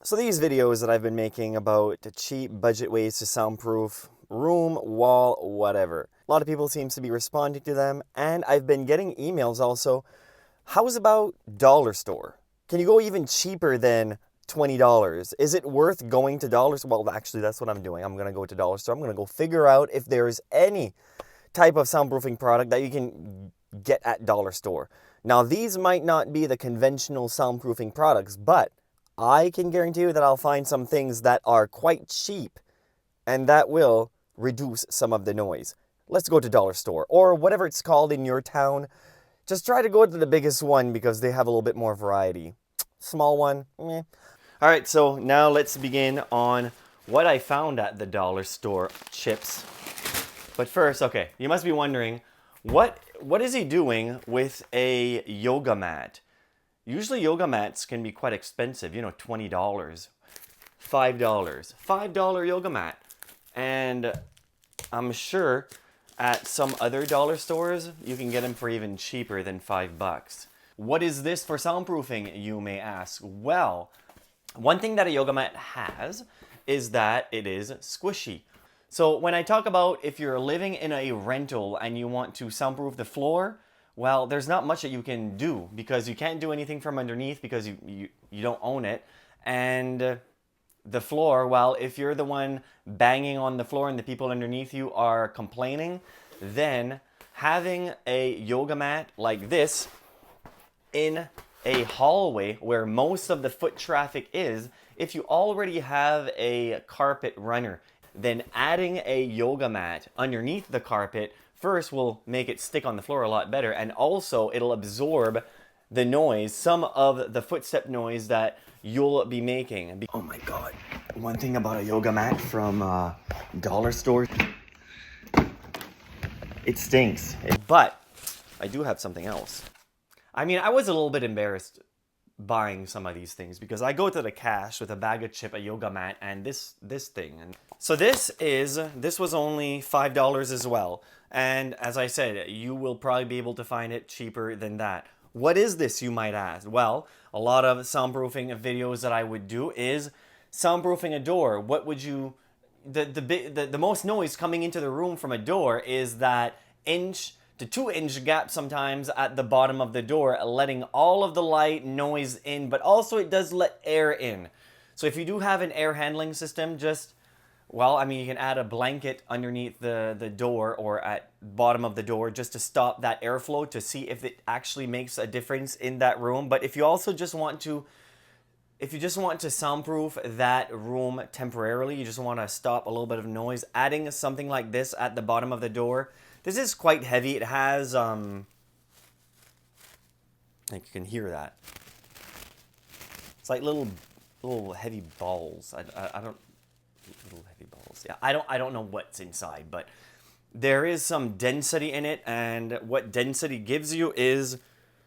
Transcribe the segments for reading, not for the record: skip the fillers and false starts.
So these videos that I've been making about the cheap budget ways to soundproof room, wall, whatever. A lot of people seem to be responding to them, and I've been getting emails also. How's about dollar store? Can you go even cheaper than $20? Is it worth going to dollar store? Well, actually, that's what I'm doing. I'm going to go to dollar store. I'm going to go figure out if there's any type of soundproofing product that you can get at dollar store. Now, these might not be the conventional soundproofing products, but I can guarantee you that I'll find some things that are quite cheap and that will reduce some of the noise. Let's go to dollar store or whatever it's called in your town. Just try to go to the biggest one because they have a little bit more variety. Small one, meh. All right, so now let's begin on what I found at the dollar store chips. But first, okay, you must be wondering, what is he doing with a yoga mat? Usually yoga mats can be quite expensive, you know, $20, $5. $5 yoga mat. And I'm sure at some other dollar stores, you can get them for even cheaper than $5. What is this for soundproofing, you may ask? Well, one thing that a yoga mat has is that it is squishy. So when I talk about if you're living in a rental and you want to soundproof the floor, well, there's not much that you can do because you can't do anything from underneath because you don't own it. And the floor, well, if you're the one banging on the floor and the people underneath you are complaining, then having a yoga mat like this in a hallway where most of the foot traffic is, if you already have a carpet runner, then adding a yoga mat underneath the carpet first will make it stick on the floor a lot better, and also it'll absorb the noise, some of the footstep noise that you'll be making. Oh my god, one thing about a yoga mat from dollar store, it stinks. But I do have something else. I mean, I was a little bit embarrassed buying some of these things because I go to the cash with a bag of chip, a yoga mat, and this thing. And so this was only $5 as well. And as I said, you will probably be able to find it cheaper than that. What is this, you might ask? Well, a lot of soundproofing videos that I would do is soundproofing a door. What would you, the most noise coming into the room from a door is that inch to 2-inch gap sometimes at the bottom of the door, letting all of the light noise in, but also it does let air in. So if you do have an air handling system, just, well, I mean, you can add a blanket underneath the door or at bottom of the door just to stop that airflow to see if it actually makes a difference in that room. But if you also just want to, if you just want to soundproof that room temporarily, you just want to stop a little bit of noise, adding something like this at the bottom of the door. This is quite heavy. It has, I think you can hear that. It's like little heavy balls. I don't, little heavy balls. Yeah, I don't know what's inside, but there is some density in it, and what density gives you is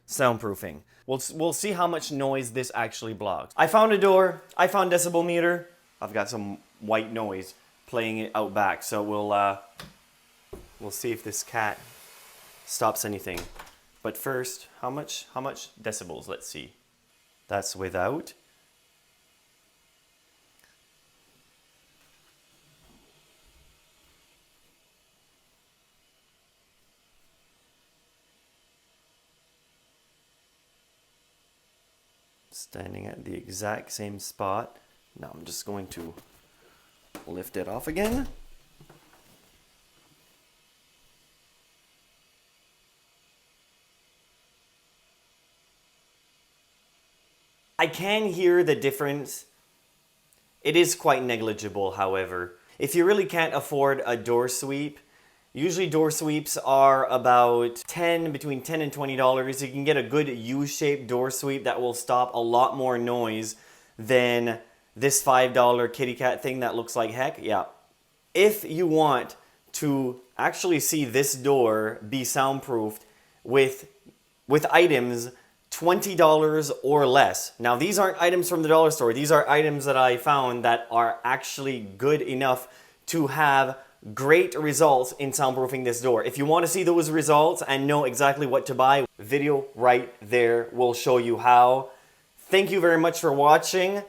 soundproofing. We'll see how much noise this actually blocks. I found a door. I found decibel meter. I've got some white noise playing it out back, so we'll see if this cat stops anything. But first, how much decibels? Let's see. That's without. Standing at the exact same spot. Now I'm just going to lift it off again. I can hear the difference. It is quite negligible, however. If you really can't afford a door sweep, usually door sweeps are about between $10 and $20. You can get a good U-shaped door sweep that will stop a lot more noise than this $5 kitty cat thing that looks like heck. Yeah. If you want to actually see this door be soundproofed with items $20 or less. Now, these aren't items from the dollar store. These are items that I found that are actually good enough to have great results in soundproofing this door. If you want to see those results and know exactly what to buy, video right there will show you how. Thank you very much for watching.